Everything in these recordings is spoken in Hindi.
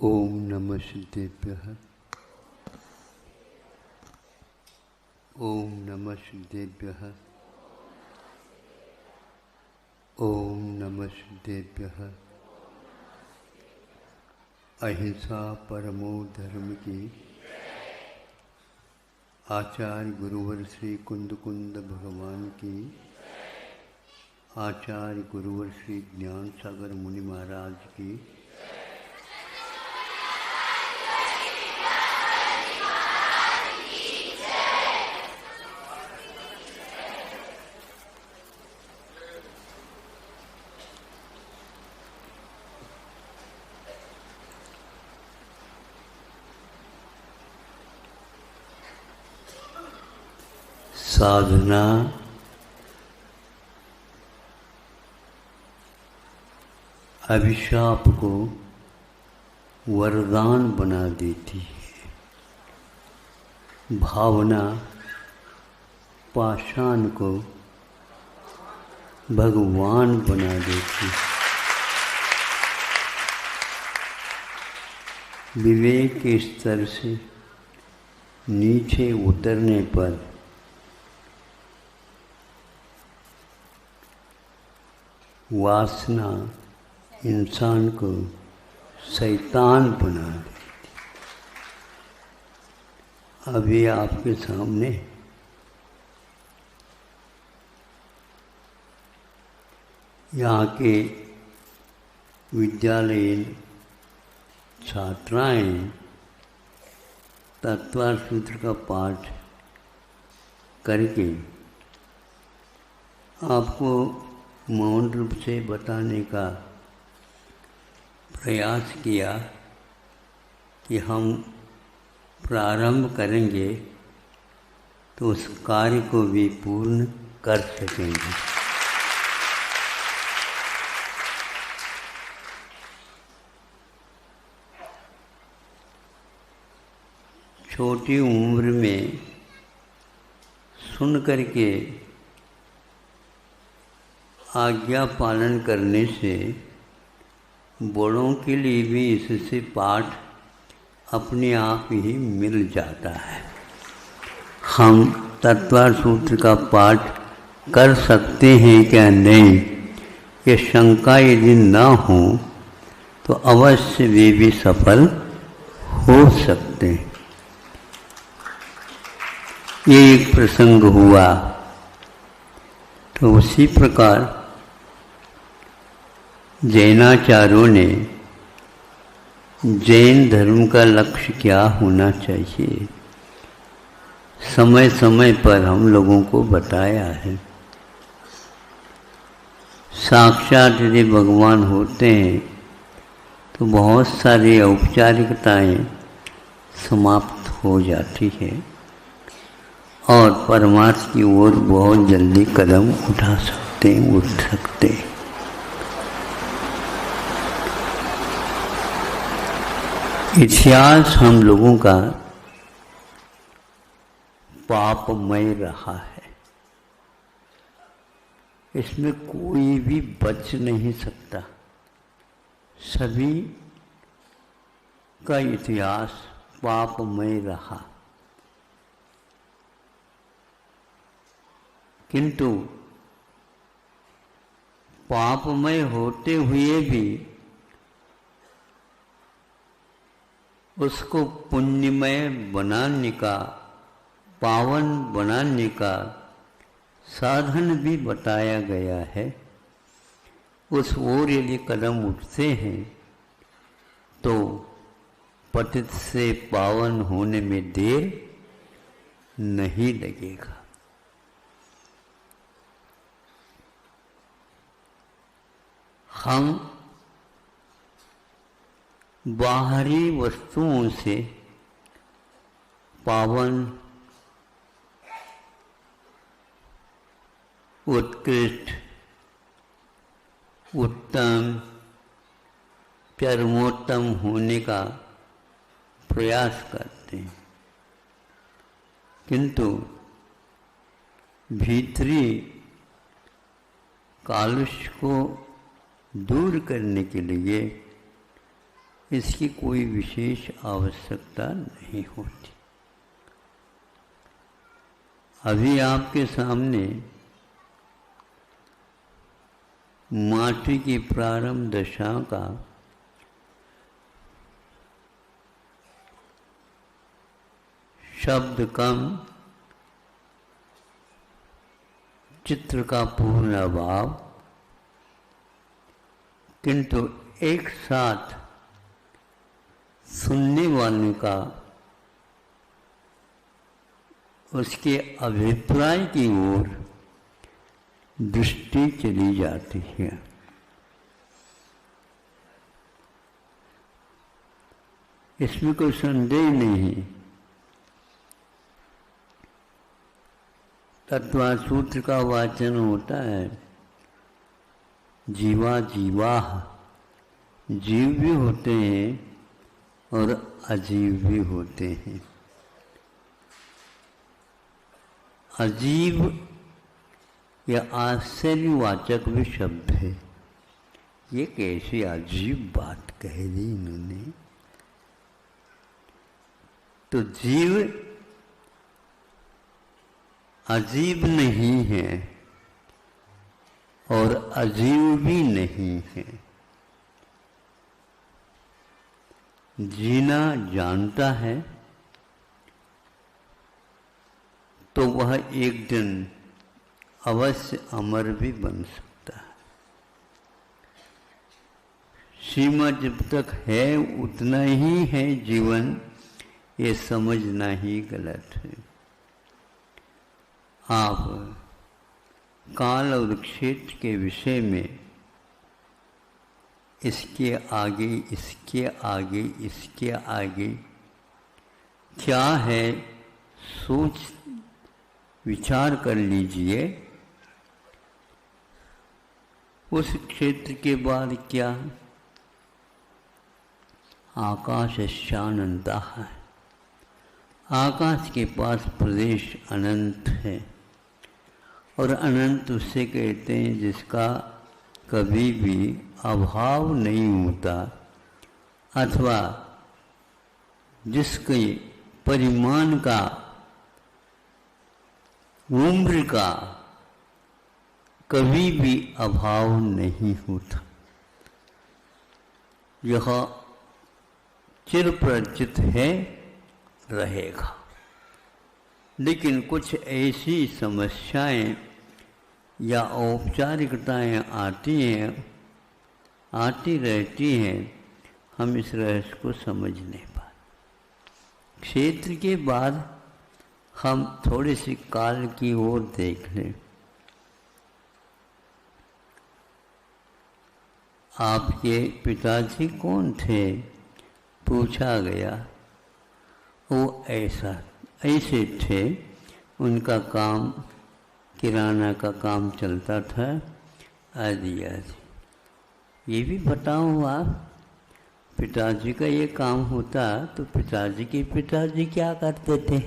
ओम नमः सिद्धेभ्यः। ओम नमः सिद्धेभ्यः। ओम नमः सिद्धेभ्यः। अहिंसा परमो धर्म की आचार्य गुरुवर श्री कुंद कुंद भगवान की, आचार्य गुरुवर श्री ज्ञान सागर मुनि महाराज की, साधना अभिशाप को वरदान बना देती है। भावना पाषाण को भगवान बना देती है। विवेक के स्तर से नीचे उतरने पर वासना इंसान को शैतान बना देती। अभी आपके सामने यहाँ के विद्यालयीन छात्राएं तत्वार सूत्र का पाठ करके आपको मौन रूप से बताने का प्रयास किया कि हम प्रारंभ करेंगे तो उस कार्य को भी पूर्ण कर सकेंगे। छोटी उम्र में सुन करके आज्ञा पालन करने से बड़ों के लिए भी इससे पाठ अपने आप ही मिल जाता है। हम तत्वार सूत्र का पाठ कर सकते हैं क्या नहीं, ये शंका यदि न हो तो अवश्य वे भी सफल हो सकते हैं। ये एक प्रसंग हुआ। तो उसी प्रकार जैनाचार्यों ने जैन धर्म का लक्ष्य क्या होना चाहिए समय समय पर हम लोगों को बताया है। साक्षात यदि भगवान होते हैं तो बहुत सारी औपचारिकताएं समाप्त हो जाती है और परमार्थ की ओर बहुत जल्दी कदम उठ सकते हैं। इतिहास हम लोगों का पापमय रहा है, इसमें कोई भी बच नहीं सकता। सभी का इतिहास पापमय रहा, किंतु पापमय होते हुए भी उसको पुण्यमय बनाने का, पावन बनाने का साधन भी बताया गया है। उस ओर यदि कदम उठते हैं तो पतित से पावन होने में देर नहीं लगेगा। हम बाहरी वस्तुओं से पावन, उत्कृष्ट, उत्तम, परमोत्तम होने का प्रयास करते हैं, किंतु भीतरी कालुष्य को दूर करने के लिए इसकी कोई विशेष आवश्यकता नहीं होती। अभी आपके सामने माटी की प्रारंभ दशा का शब्द कम, चित्र का पूर्ण अभाव, किंतु एक साथ सुनने वाले का उसके अभिप्राय की ओर दृष्टि चली जाती है। इसमें कोई संदेह नहीं। तत्व सूत्र का वाचन होता है जीवा जीवाह, जीव भी होते हैं और अजीव भी होते हैं। अजीब या आश्चर्यवाचक भी शब्द है। ये कैसी अजीब बात कह दी इन्होंने। तो जीव अजीब नहीं है और अजीब भी नहीं है। जीना जानता है तो वह एक दिन अवश्य अमर भी बन सकता है। सीमा जब तक है उतना ही है जीवन, ये समझना ही गलत है। आप काल और क्षेत्र के विषय में इसके आगे इसके आगे इसके आगे क्या है सोच विचार कर लीजिए। उस क्षेत्र के बाद क्या? आकाश शानंता है। आकाश के पास प्रदेश अनंत है और अनंत उसे कहते हैं जिसका कभी भी अभाव नहीं होता अथवा जिसके परिमाण का, उम्र का कभी भी अभाव नहीं होता। यह चिरपरिचित है, रहेगा। लेकिन कुछ ऐसी समस्याएं या औपचारिकताएं आती रहती हैं, हम इस रहस्य को समझ नहीं पाते। क्षेत्र के बाद हम थोड़ी सी काल की ओर देख लें। आपके पिताजी कौन थे? पूछा गया। वो ऐसे थे, उनका काम किराना का काम चलता था, आदि आदि। ये भी बताओ आप, पिताजी का ये काम होता तो पिताजी के पिताजी क्या करते थे?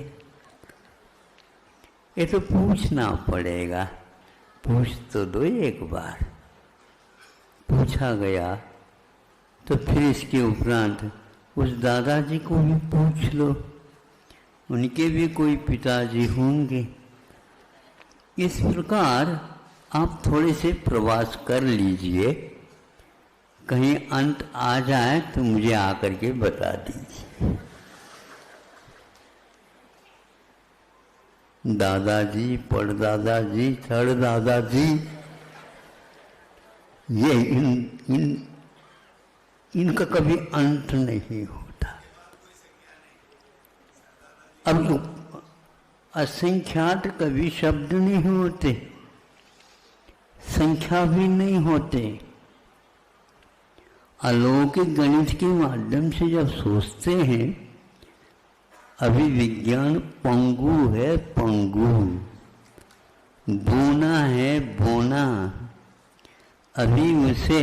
ये तो पूछना पड़ेगा। पूछ तो दो एक बार। पूछा गया तो फिर इसके उपरांत उस दादाजी को भी पूछ लो, उनके भी कोई पिताजी होंगे। इस प्रकार आप थोड़े से प्रवास कर लीजिए, कहीं अंत आ जाए तो मुझे आकर के बता दीजिए। दादाजी, परदादाजी, छड़दादाजी, ये इनका कभी अंत नहीं होता। अब तो असंख्यात कभी शब्द नहीं होते, संख्या भी नहीं होते। अलौकिक गणित के माध्यम से जब सोचते हैं, अभी विज्ञान पंगु है, पंगु, बोना है, बोना। अभी उसे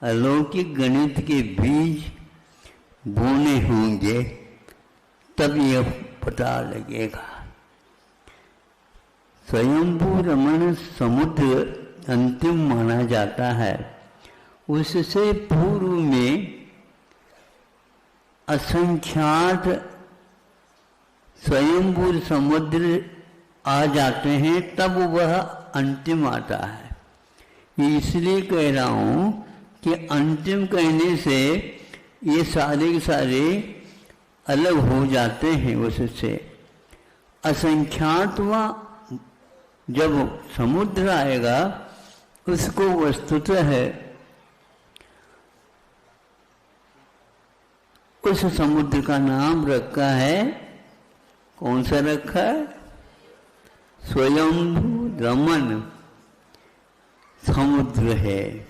अलौकिक गणित के बीज बोने होंगे तब यह पता लगेगा। स्वयंभू रमण समुद्र अंतिम माना जाता है। उससे पूर्व में असंख्यात स्वयंभू समुद्र आ जाते हैं, तब वह अंतिम आता है। ये इसलिए कह रहा हूं कि अंतिम कहने से ये सारे के सारे अलग हो जाते हैं उससे। असंख्यात जब समुद्र आएगा उसको वस्तुतः है उस समुद्र का नाम रखा है, कौन सा रखा है? स्वयंभू रमन समुद्र है।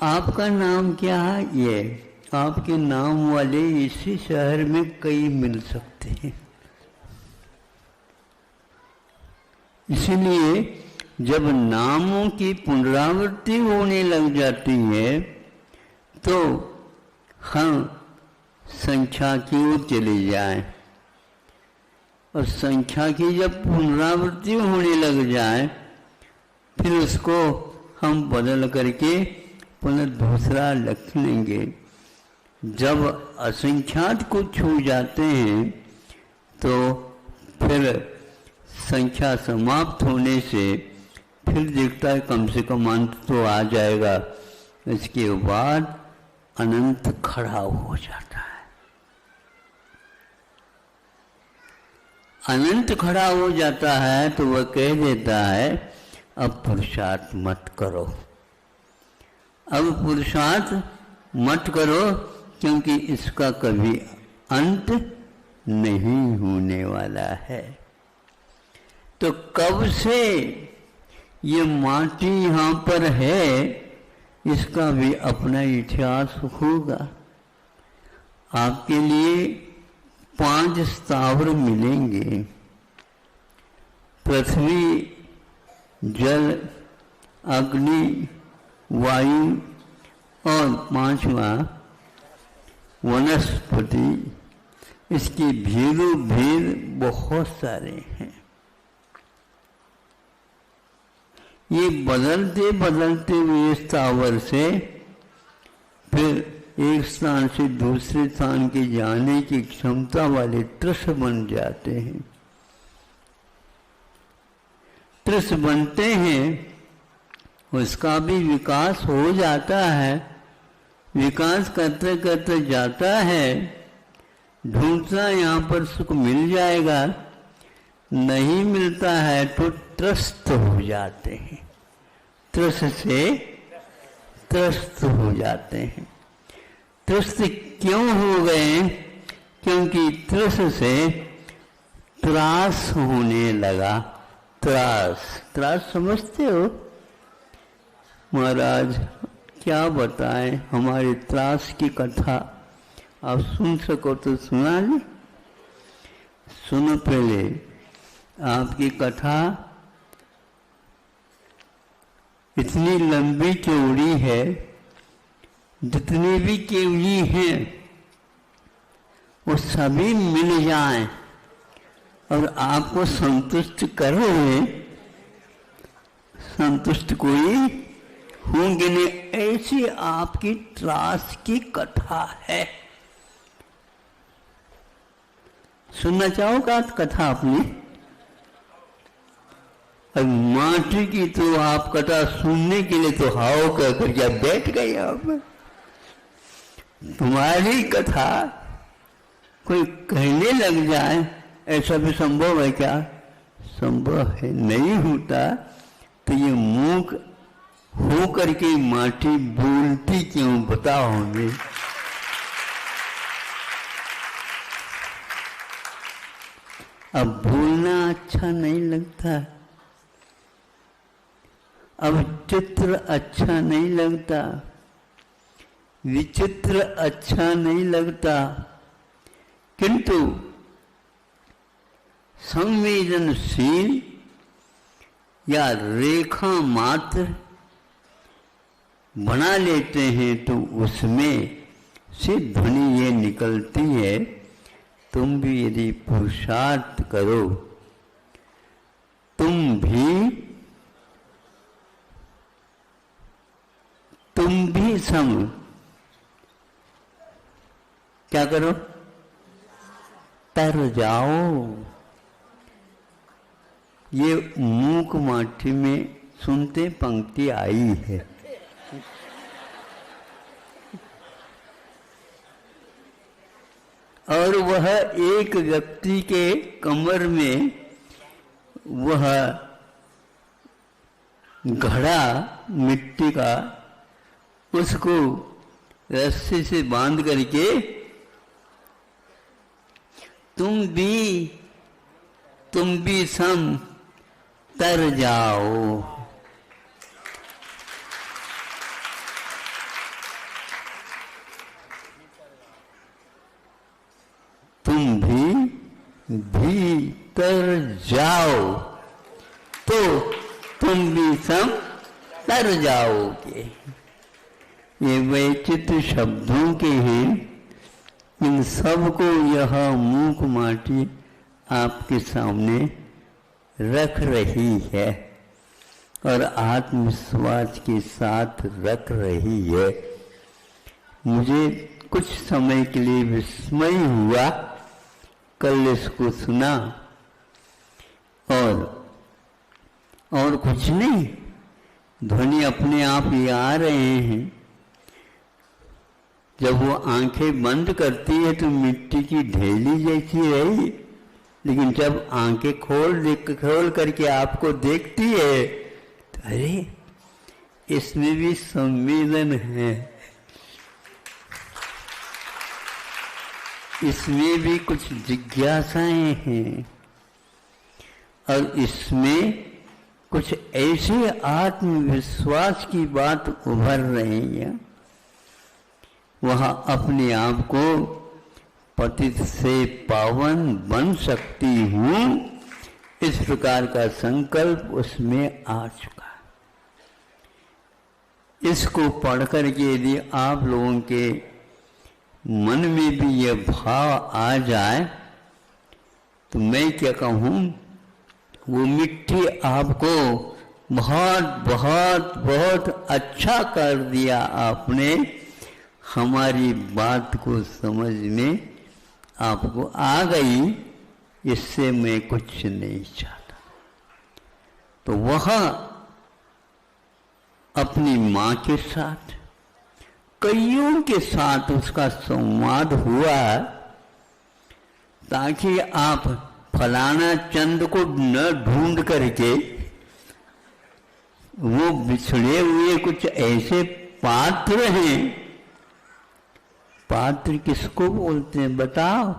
आपका नाम क्या है? ये आपके नाम वाले इसी शहर में कई मिल सकते हैं। इसीलिए जब नामों की पुनरावृत्ति होने लग जाती है तो हम संख्या की ओर चले जाएं, और संख्या की जब पुनरावृत्ति होने लग जाए फिर उसको हम बदल करके पुनः दूसरा लिख लेंगे। जब असंख्यात को छू जाते हैं तो फिर संख्या समाप्त होने से फिर दिखता है कम से कम अंत तो आ जाएगा। इसके बाद अनंत खड़ा हो जाता है। अनंत खड़ा हो जाता है तो वह कह देता है अब पुरुषार्थ मत करो, अब पुरुषार्थ मत करो, क्योंकि इसका कभी अंत नहीं होने वाला है। तो कब से ये माटी यहाँ पर है इसका भी अपना इतिहास होगा। आपके लिए 5 स्थावर मिलेंगे, पृथ्वी, जल, अग्नि, वायु और 5वां वनस्पति। इसके भेदों भेद बहुत सारे हैं। ये बदलते बदलते हुए स्थावर से फिर एक स्थान से दूसरे स्थान के जाने की क्षमता वाले त्रस बन जाते हैं। त्रस बनते हैं, उसका भी विकास हो जाता है। विकास करते करते जाता है, ढूंढता यहाँ पर सुख मिल जाएगा, नहीं मिलता है तो त्रस्त हो जाते हैं। त्रस से त्रस्त हो जाते हैं। त्रस्त क्यों हो गए? क्योंकि त्रस से त्रास होने लगा। त्रास, त्रास समझते हो? महाराज क्या बताएं, हमारे त्रास की कथा आप सुन सको तो सुना ले। सुनो पहले, आपकी कथा इतनी लंबी चौड़ी है, जितनी भी केवली हैं वो सभी मिल जाएं और आपको संतुष्ट करो। संतुष्ट कोई होंगे नहीं, ऐसी आपकी त्रास की कथा है। सुनना चाहोगा कथा अपनी? और माटी की तो आप कथा सुनने के लिए तो हाओ कहकर क्या बैठ गए आप? तुम्हारी कथा कोई कहने लग जाए ऐसा भी संभव है क्या? संभव है, नहीं होता तो ये मूक हो करके माटी बोलती क्यों बताओ हमें। अब बोलना अच्छा नहीं लगता, अब चित्र अच्छा नहीं लगता, विचित्र अच्छा नहीं लगता, किंतु संवेदनशील या रेखा मात्र बना लेते हैं तो उसमें से ध्वनि ये निकलती है। तुम भी यदि पुरुषार्थ करो, तुम भी सम क्या करो? तर जाओ। ये मूक माठी में सुनते पंक्ति आई है। और वह एक व्यक्ति के कमर में वह घड़ा मिट्टी का, उसको रस्सी से बांध करके तुम भी सम तर जाओ। तुम भी तर जाओ तो तुम भी सम तर जाओगे। ये वैचित्र शब्दों के हैं। इन सबको यह मूक माटी आपके सामने रख रही है और आत्मविश्वास के साथ रख रही है। मुझे कुछ समय के लिए विस्मय हुआ, कल इसको सुना और कुछ नहीं, ध्वनि अपने आप ही आ रहे हैं। जब वो आंखें बंद करती है तो मिट्टी की ढेली जैसी रही, लेकिन जब आंखें खोल करके आपको देखती है तो अरे इसमें भी संवेदन है, इसमें भी कुछ जिज्ञासाएं हैं और इसमें कुछ ऐसे आत्मविश्वास की बात उभर रही है। वह अपने आप को पतित से पावन बन सकती हूँ, इस प्रकार का संकल्प उसमें आ चुका। इसको पढ़कर के यदि आप लोगों के मन में भी यह भाव आ जाए तो मैं क्या कहूँ, वो मिट्टी आपको बहुत बहुत बहुत अच्छा कर दिया आपने। हमारी बात को समझ में आपको आ गई, इससे मैं कुछ नहीं चाहता। तो वह अपनी माँ के साथ, कईयों के साथ उसका संवाद हुआ, ताकि आप फलाना चंद को न ढूंढ करके वो बिछड़े हुए कुछ ऐसे पात्र हैं। पात्र किसको बोलते हैं बताओ?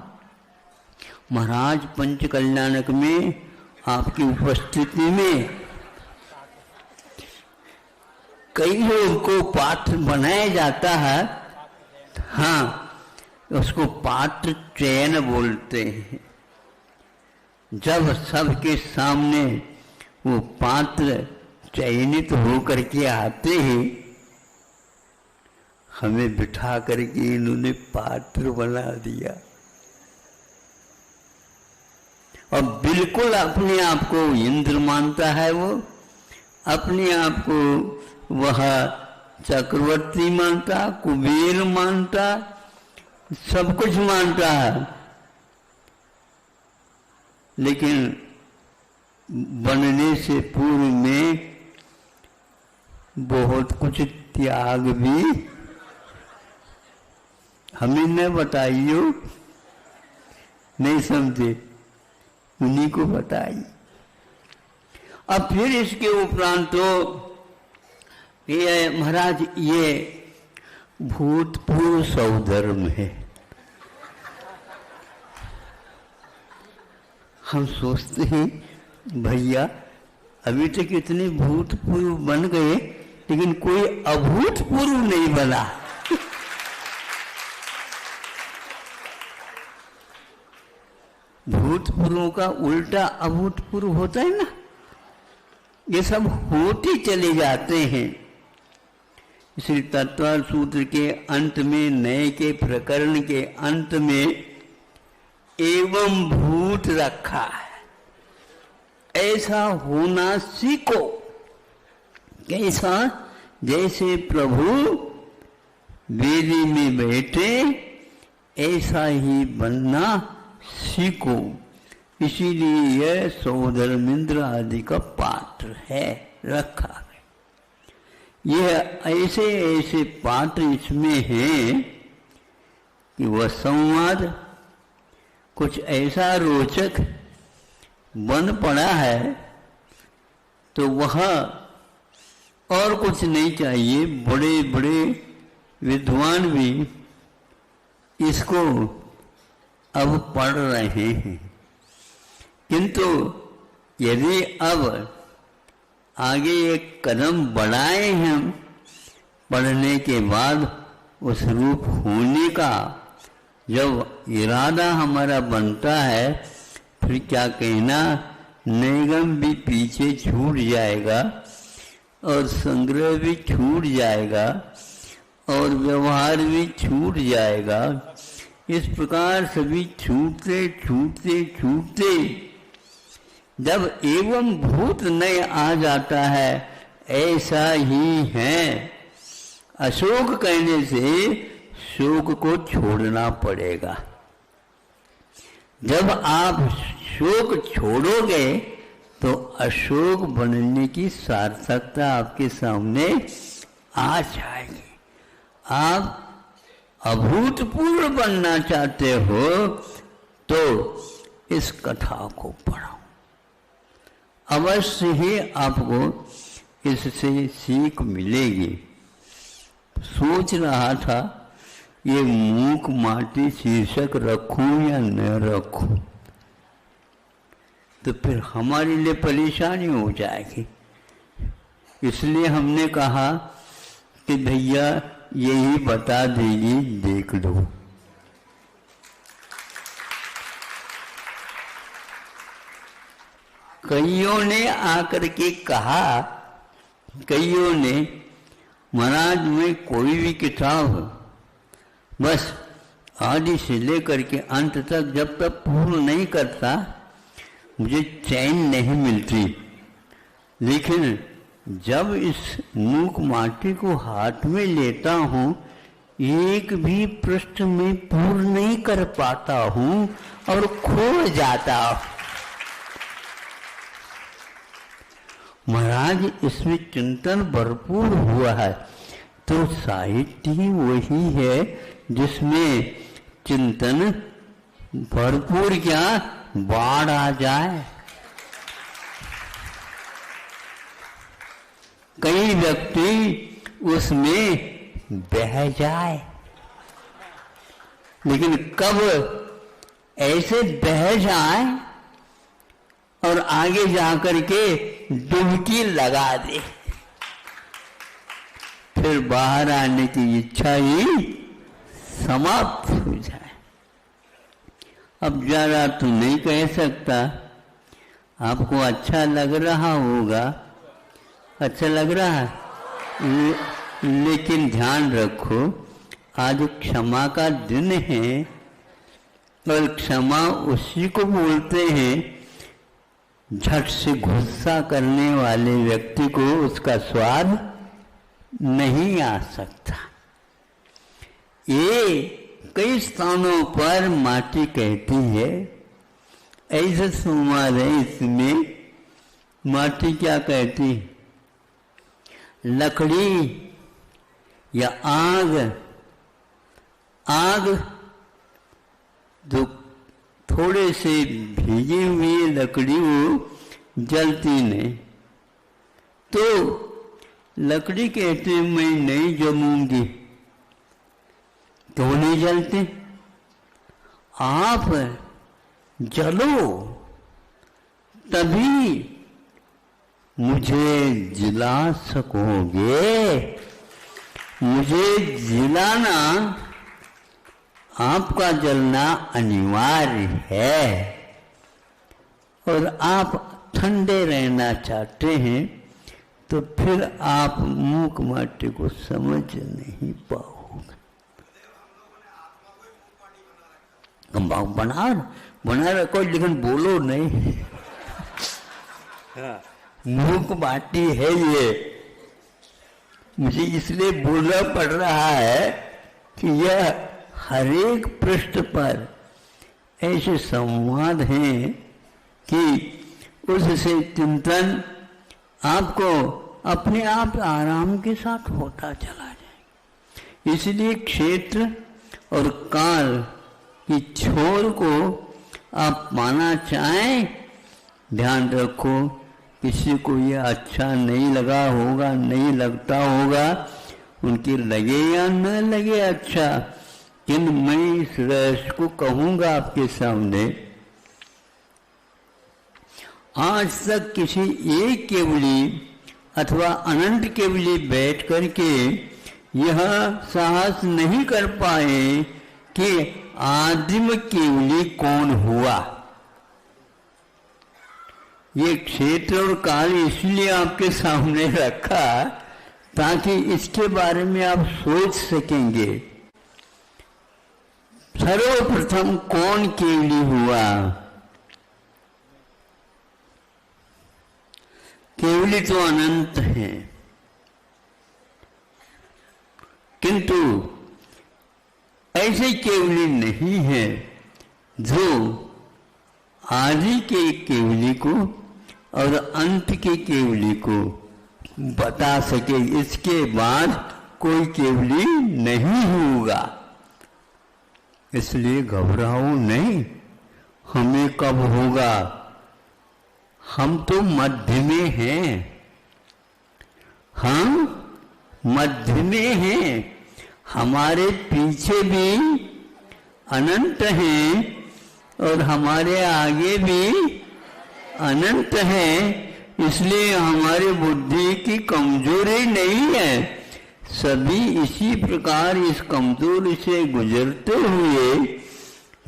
महाराज पंच कल्याणक में आपकी उपस्थिति में कई लोगों को पात्र बनाया जाता है। हाँ, उसको पात्र चयन बोलते हैं। जब सबके सामने वो पात्र चयनित होकर के आते हैं, हमें बिठा करके इन्होंने पात्र बना दिया और बिल्कुल अपने आप को इंद्र मानता है। वो अपने आप को वह चक्रवर्ती मानता, कुबेर मानता, सब कुछ मानता है, लेकिन बनने से पूर्व में बहुत कुछ त्याग भी हमें न बताइयो, नहीं समझे, उन्हीं को बताइए। अब फिर इसके उपरांत तो ये महाराज ये भूतपूर्व सौधर्म है। हम सोचते हैं भैया अभी तक इतने भूतपूर्व बन गए, लेकिन कोई अभूतपूर्व नहीं बना। भूतपूर्व का उल्टा अभूतपूर्व होता है ना, ये सब होते चले जाते हैं। इसलिए तत्व सूत्र के अंत में, नए के प्रकरण के अंत में एवं भूत रखा है। ऐसा होना सीखो। कैसा? जैसे प्रभु वेदी में बैठे ऐसा ही बनना सीखो। इसीलिए यह सौधर्मेंद्र आदि का पात्र है रखा है। यह ऐसे ऐसे पात्र इसमें हैं कि वह संवाद कुछ ऐसा रोचक बन पड़ा है तो वह और कुछ नहीं चाहिए। बड़े बड़े विद्वान भी इसको अब पढ़ रहे हैं, किंतु यदि अब आगे एक कदम बढ़ाए हम पढ़ने के बाद उस रूप होने का जब इरादा हमारा बनता है, फिर क्या कहना, निगम भी पीछे छूट जाएगा और संग्रह भी छूट जाएगा और व्यवहार भी छूट जाएगा। इस प्रकार सभी छूटते छूटते छूटते जब एवं भूत नय आ जाता है, ऐसा ही है। अशोक कहने से शोक को छोड़ना पड़ेगा। जब आप शोक छोड़ोगे तो अशोक बनने की सार्थकता आपके सामने आ जाएगी। आप अभूतपूर्व बनना चाहते हो तो इस कथा को पढ़ो, अवश्य ही आपको इससे सीख मिलेगी। सोच रहा था ये मूक माटी शीर्षक रखूं या न रखूं, तो फिर हमारे लिए परेशानी हो जाएगी। इसलिए हमने कहा कि भैया यही बता देगी, देख लो। कईयों ने आकर के कहा, कईयों ने, महाराज में कोई भी किताब बस आदि से लेकर के अंत तक जब तक पूर्ण नहीं करता मुझे चैन नहीं मिलती। लेकिन जब इस मूक माटी को हाथ में लेता हूँ, एक भी पृष्ठ में पूर्ण नहीं कर पाता हूँ और खो जाता हूँ। महाराज इसमें चिंतन भरपूर हुआ है, तो साहित्य ही वही है जिसमें चिंतन भरपूर क्या बाढ़ आ जाए। कई व्यक्ति उसमें बह जाए, लेकिन कब ऐसे बह जाए और आगे जाकर के डुबकी लगा दे, फिर बाहर आने की इच्छा ही समाप्त हो जाए। अब ज़्यादा तो नहीं कह सकता, आपको अच्छा लग रहा होगा, अच्छा लग रहा है, लेकिन ध्यान रखो आज क्षमा का दिन है और क्षमा उसी को बोलते हैं झट से गुस्सा करने वाले व्यक्ति को उसका स्वाद नहीं आ सकता। ये कई स्थानों पर माटी कहती है, ऐसे सुमार है इसमें माटी क्या कहती, लकड़ी या आग। आग जो थोड़े से भीगी हुई लकड़ी वो जलती नहीं, तो लकड़ी कहते मैं नहीं जमूंगी तो नहीं जलते। आप जलो तभी मुझे जिला सकोगे। मुझे जिलाना, आपका जलना अनिवार्य है। और आप ठंडे रहना चाहते हैं तो फिर आप मूक माटी को समझ नहीं पाओगे। बना रखो लेकिन बोलो नहीं। मूक माटी है ये, मुझे इसलिए बोलना पड़ रहा है कि यह हर एक पृष्ठ पर ऐसे संवाद हैं कि उससे चिंतन आपको अपने आप आराम के साथ होता चला जाए। इसलिए क्षेत्र और काल की छोर को आप माना चाहें, ध्यान रखो किसी को ये अच्छा नहीं लगा होगा, नहीं लगता होगा, उनके लगे या न लगे अच्छा, किंतु मैं इस रहस्य को कहूँगा आपके सामने। आज तक किसी एक केवली अथवा अनंत केवली बैठ करके यह साहस नहीं कर पाए कि आदिम केवली कौन हुआ। ये क्षेत्र और काल इसलिए आपके सामने रखा ताकि इसके बारे में आप सोच सकेंगे। सर्वप्रथम कौन केवली हुआ? केवली तो अनंत है, किंतु ऐसे केवली नहीं है जो आदि के केवली को और अंत के केवली को बता सके। इसके बाद कोई केवली नहीं होगा। इसलिए घबराओ नहीं, हमें कब होगा? हम तो मध्य में हैं, हम मध्य में हैं। हमारे पीछे भी अनंत हैं और हमारे आगे भी अनंत है। इसलिए हमारी बुद्धि की कमजोरी नहीं है। सभी इसी प्रकार इस कमजोरी से गुजरते हुए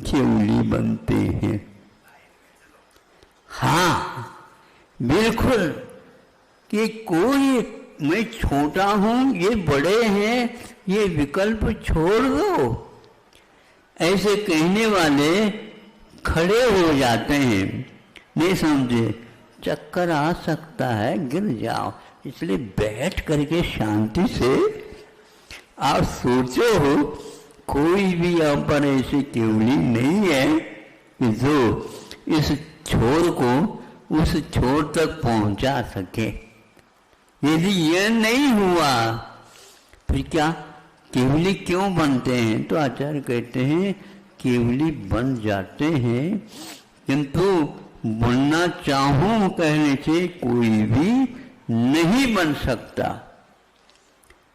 केवली बनते हैं। हाँ बिल्कुल, कि कोई मैं छोटा हूं, ये बड़े हैं, ये विकल्प छोड़ दो, ऐसे कहने वाले खड़े हो जाते हैं। नहीं समझे, चक्कर आ सकता है, गिर जाओ। इसलिए बैठ करके शांति से आप सोचो, कोई भी यहाँ पर ऐसी केवली नहीं है कि जो इस छोर को उस छोर तक पहुंचा सके। यदि यह नहीं हुआ फिर क्या केवली क्यों बनते हैं? तो आचार्य कहते हैं केवली बन जाते हैं, किंतु बनना चाहूं कहने से कोई भी नहीं बन सकता,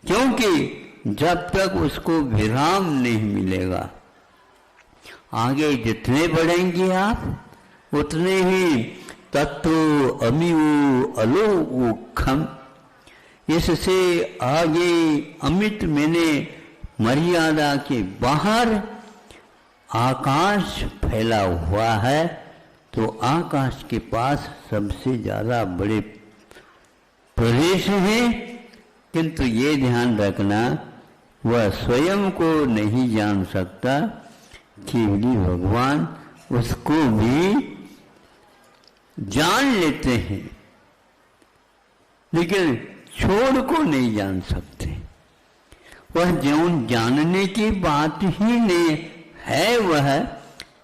क्योंकि जब तक उसको विराम नहीं मिलेगा। आगे जितने बढ़ेंगे आप उतने ही तत्व अमियो अलोखम, इससे आगे अमित मैंने मर्यादा के बाहर आकाश फैला हुआ है। तो आकाश के पास सबसे ज्यादा बड़े प्रदेश हैं, किंतु ये ध्यान रखना वह स्वयं को नहीं जान सकता, केवली भगवान उसको भी जान लेते हैं, लेकिन छोड़ को नहीं जान सकते। वह जो जानने की बात ही नहीं है, वह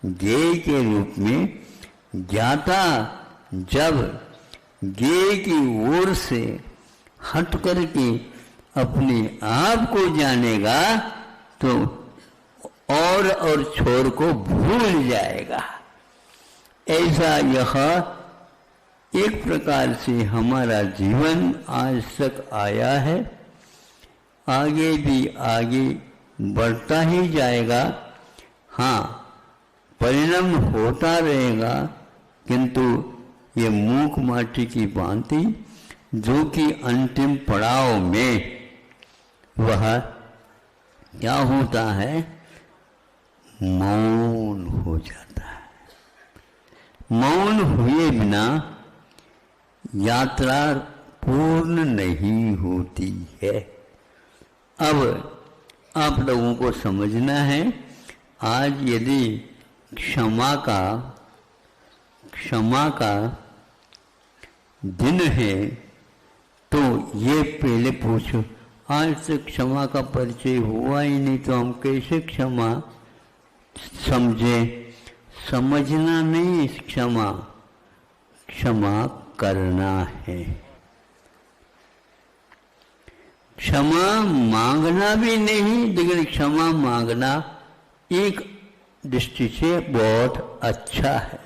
ज्ञेय के रूप में ज्ञाता जब ज्ञेय की ओर से हट करके अपने आप को जानेगा तो और छोर को भूल जाएगा। ऐसा यह एक प्रकार से हमारा जीवन आज तक आया है, आगे भी आगे बढ़ता ही जाएगा। हाँ, परिणाम होता रहेगा, किंतु ये मूक माटी की भांति जो कि अंतिम पड़ाव में वह क्या होता है, मौन हो जाता है। मौन हुए बिना यात्रा पूर्ण नहीं होती है। अब आप लोगों को समझना है, आज यदि क्षमा का दिन है तो ये पहले पूछो, आज तक क्षमा का परिचय हुआ ही नहीं, तो हम कैसे क्षमा समझे? समझना नहीं, क्षमा क्षमा करना है। क्षमा मांगना भी नहीं, लेकिन क्षमा मांगना एक दृष्टि से बहुत अच्छा है।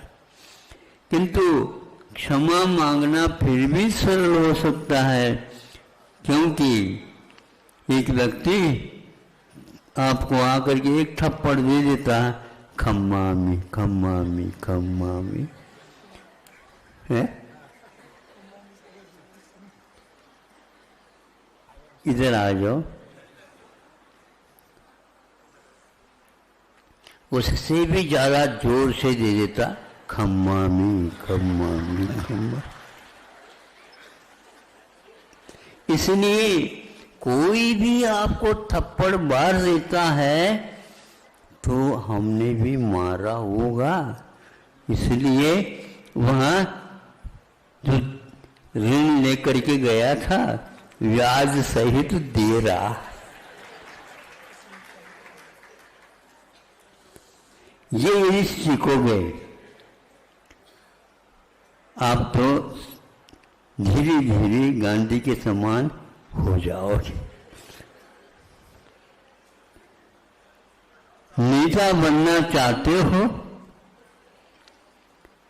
किंतु क्षमा मांगना फिर भी सरल हो सकता है, क्योंकि एक व्यक्ति आपको आकर के एक थप्पड़ दे देता है, खम्मामी खम्मामी खम्मामी, है? इधर आ जाओ। उससे भी ज्यादा जोर से दे देता, खम्मामी खम्मामी खम्मा। इसलिए कोई भी आपको थप्पड़ मार देता है तो हमने भी मारा होगा, इसलिए वहां जो ऋण लेकर के गया था ब्याज सहित दे रहा। ये यदि सीखोगे आप तो धीरे धीरे गांधी के समान हो जाओगे। नेता बनना चाहते हो,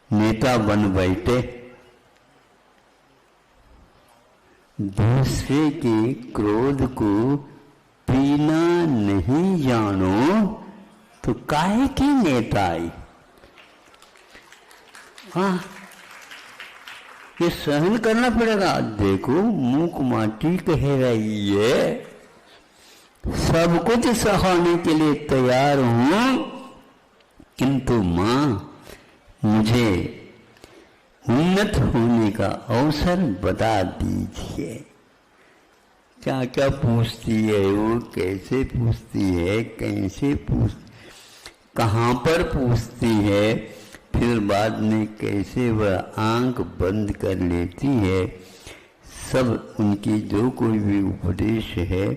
नेता बन बैठे, दूसरे के क्रोध को पीना नहीं जानो तो काहे की नेता आई? हाँ, ये सहन करना पड़ेगा। देखो मूक माटी कह रही है, सब कुछ सहने के लिए तैयार हूं, किंतु मां मुझे उन्नत होने का अवसर बता दीजिए। क्या क्या पूछती है वो, कैसे पूछती है, कैसे कहाँ पर पूछती है, फिर बाद में कैसे वह आंख बंद कर लेती है। सब उनकी जो कोई भी उपदेश है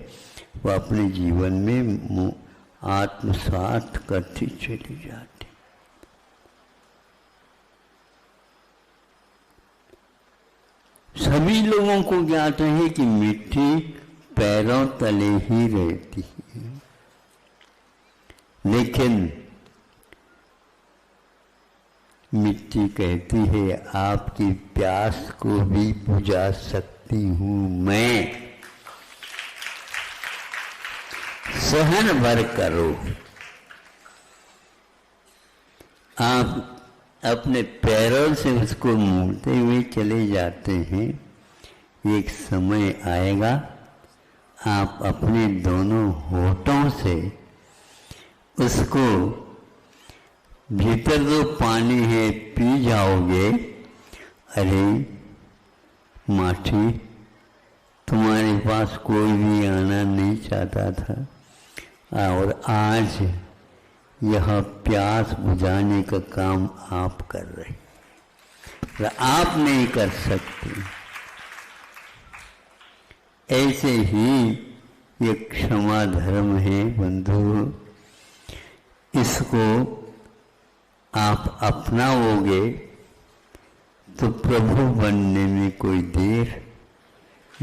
वह अपने जीवन में आत्मसात करती चली जाती। सभी लोगों को ज्ञात है कि मिट्टी पैरों तले ही रहती है, लेकिन मिट्टी कहती है आपकी प्यास को भी बुझा सकती हूं मैं, सहन भर करो। आप अपने पैरों से उसको मूड़ते हुए चले जाते हैं, एक समय आएगा आप अपने दोनों होठों से उसको, भीतर जो पानी है पी जाओगे। अरे माठी, तुम्हारे पास कोई भी आना नहीं चाहता था, और आज यह प्यास बुझाने का काम आप कर रहे, आप नहीं कर सकते। ऐसे ही ये क्षमा धर्म है बंधु, इसको आप अपनाओगे तो प्रभु बनने में कोई देर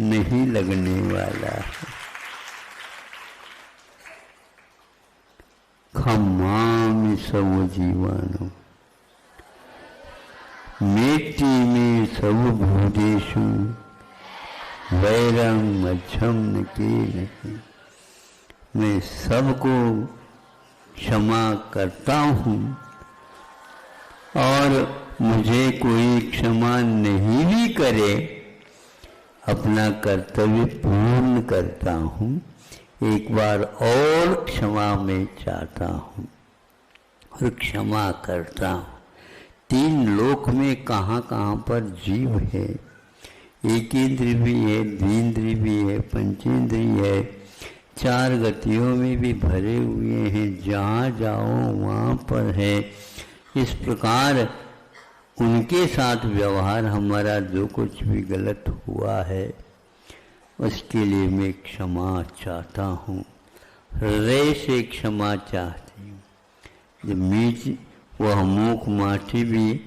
नहीं लगने वाला है। खम्मामि सब जीवाणु मेटी में सब भूतेषु वैरम मध्यम न के। मैं सबको क्षमा करता हूँ और मुझे कोई क्षमा नहीं भी करे, अपना कर्तव्य पूर्ण करता हूँ। एक बार और क्षमा मैं चाहता हूँ और क्षमा करता हूँ। तीन लोक में कहाँ कहाँ पर जीव है, एक इंद्रिय भी है, द्विंद्रिय भी है, पंचेंद्रिय है, चार गतियों में भी भरे हुए हैं, जहाँ जाओ वहाँ पर है। इस प्रकार उनके साथ व्यवहार हमारा जो कुछ भी गलत हुआ है उसके लिए मैं क्षमा चाहता हूँ, हृदय से क्षमा चाहती हूँ। जब मीच वह मूक माटी भी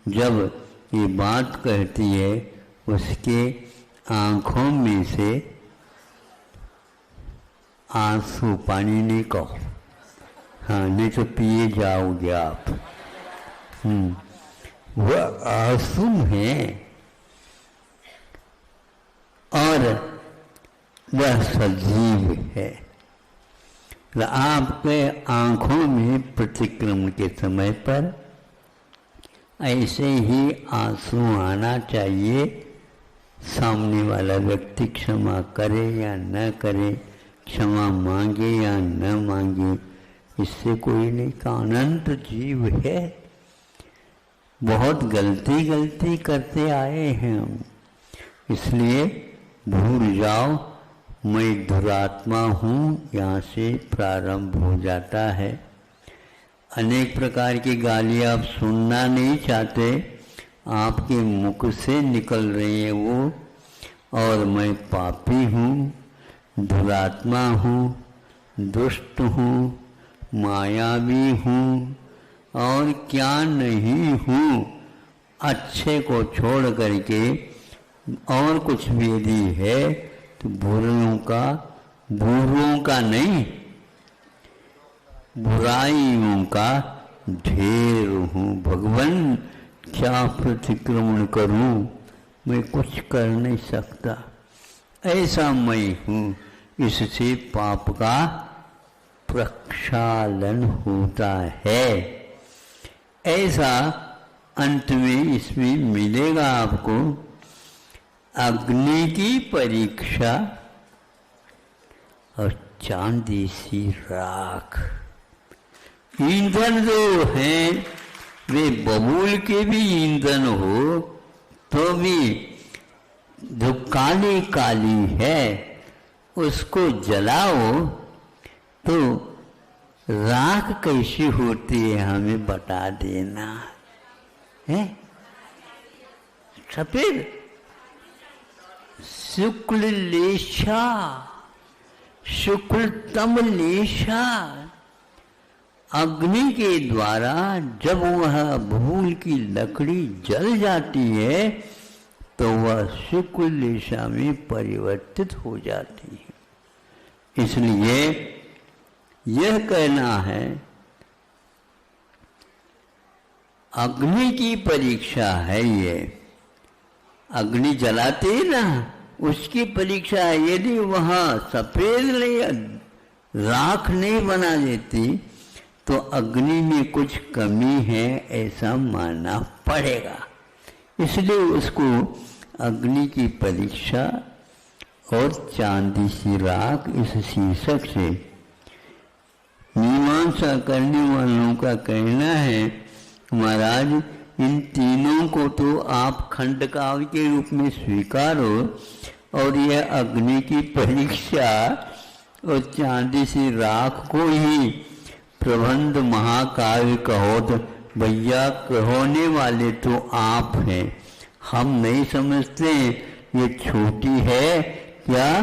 जब ये बात कहती है, उसके आँखों में से आंसू, पानी नहीं कहो, हाँ नहीं तो पिए जाओगे आप। वह आंसू है और वह सजीव है। आपके आंखों में प्रतिक्रमण के समय पर ऐसे ही आंसू आना चाहिए। सामने वाला व्यक्ति क्षमा करे या न करे, क्षमा मांगे या न मांगे, इससे कोई नहीं का अनंत जीव है। बहुत गलती करते आए हैं हम, इसलिए भूल जाओ मैं दुरात्मा हूँ, यहाँ से प्रारंभ हो जाता है। अनेक प्रकार की गालियाँ आप सुनना नहीं चाहते, आपके मुख से निकल रही है वो, और मैं पापी हूँ, दुरात्मा हूँ, दुष्ट हूँ, मायावी हूँ और क्या नहीं हूँ। अच्छे को छोड़ करके और कुछ भी यदि है तो बुरों का नहीं, बुराइयों का ढेर हूँ। भगवान क्या प्रतिक्रमण करूँ, मैं कुछ कर नहीं सकता, ऐसा मैं हूँ। इससे पाप का प्रक्षालन होता है। ऐसा अंत में इसमें मिलेगा आपको अग्नि की परीक्षा और चांदी सी राख। ईंधन जो हैं वे बबूल के भी ईंधन हो तो भी जो काली काली है उसको जलाओ तो राख कैसी होती है हमें बता देना है। सफेद शुक्ल लेशा, शुक्लतम लेशा। अग्नि के द्वारा जब वह बबूल की लकड़ी जल जाती है तो वह शुक्ल लेशा में परिवर्तित हो जाती है। इसलिए यह कहना है अग्नि की परीक्षा है। ये अग्नि जलाते ही ना, उसकी परीक्षा है। यदि वहाँ सफेद नहीं राख नहीं बना देती तो अग्नि में कुछ कमी है ऐसा मानना पड़ेगा। इसलिए उसको अग्नि की परीक्षा और चांदी सी राख इस शीर्षक से मीमांसा करने वालों का कहना है महाराज इन तीनों को तो आप खंडकाव्य के रूप में स्वीकारो और यह अग्नि की परीक्षा और चांदी सी राख को ही प्रबंध महाकाव्य कहो तो भैया कहने वाले तो आप हैं। हम नहीं समझते ये छोटी है क्या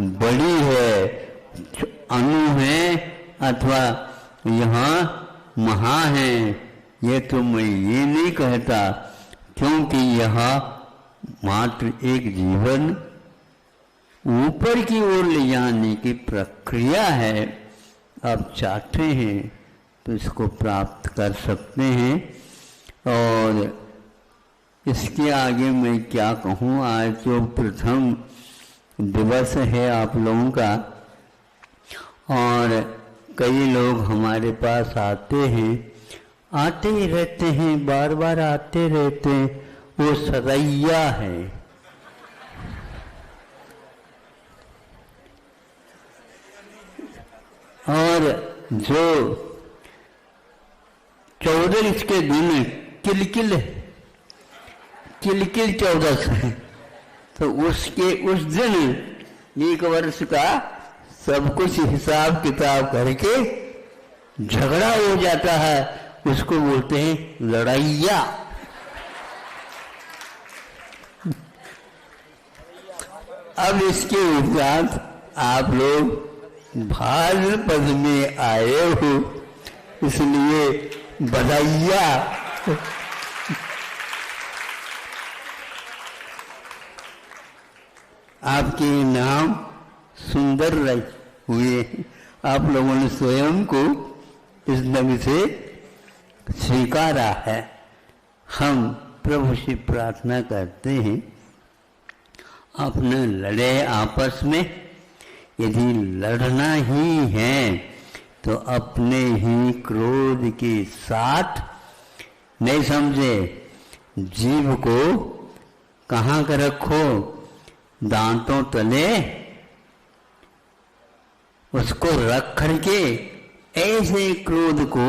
बड़ी है, अणु है अथवा यहाँ महा है, ये तो मैं ये नहीं कहता, क्योंकि यह मात्र एक जीवन ऊपर की ओर ले जाने की प्रक्रिया है। आप चाहते हैं तो इसको प्राप्त कर सकते हैं। और इसके आगे मैं क्या कहूँ, आज तो प्रथम दिवस है आप लोगों का और कई लोग हमारे पास आते ही रहते हैं, बार बार आते रहते हैं। वो सरैया है, और जो 14 के दिन किलकिल 14 है तो उसके उस दिन एक वर्ष का सब कुछ हिसाब किताब करके झगड़ा हो जाता है, उसको बोलते हैं लड़ाइया। अब इसके उपरांत आप लोग भाद्रपद में आए हो, इसलिए बधाइया। आपके नाम सुंदर हुए हैं। आप लोगों ने स्वयं को इस ढंग से स्वीकारा है। हम प्रभु से प्रार्थना करते हैं, अपने लड़े आपस में, यदि लड़ना ही है तो अपने ही क्रोध के साथ, नहीं समझे, जीभ को कहाँ कर रखो, दांतों तले, उसको रख करके ऐसे क्रोध को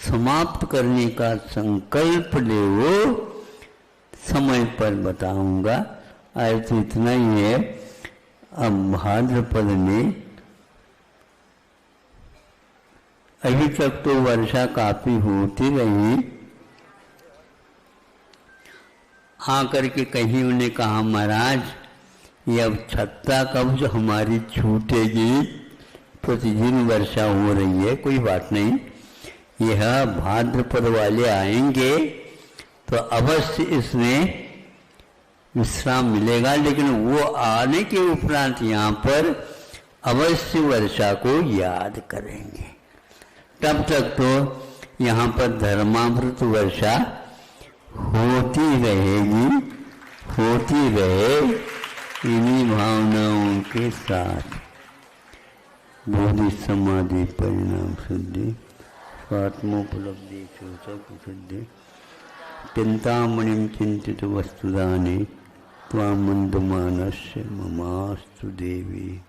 समाप्त करने का संकल्प ले। वो समय पर बताऊंगा, आज तो इतना ही है। अब भाद्रपद में अभी तक तो वर्षा काफी होती रही, आकर के कहीं उन्हें कहा, महाराज ये अब छत्ता कब्ज हमारी छूटेगी, प्रतिदिन वर्षा हो रही है, कोई बात नहीं, यह भाद्रपद वाले आएंगे तो अवश्य इसमें विश्राम मिलेगा, लेकिन वो आने के उपरांत यहाँ पर अवश्य वर्षा को याद करेंगे। तब तक तो यहाँ पर धर्मामृत वर्षा होती रहेगी, होती रहे इन्हीं भावनाओं के साथ। बोधि समाधि परिणाम शुद्धि स्वात्मोपलब्धि शुद्धि चिंतामणिं चिंतित वस्तुदाने त्वां मंदमानस्य ममास्तु देवी।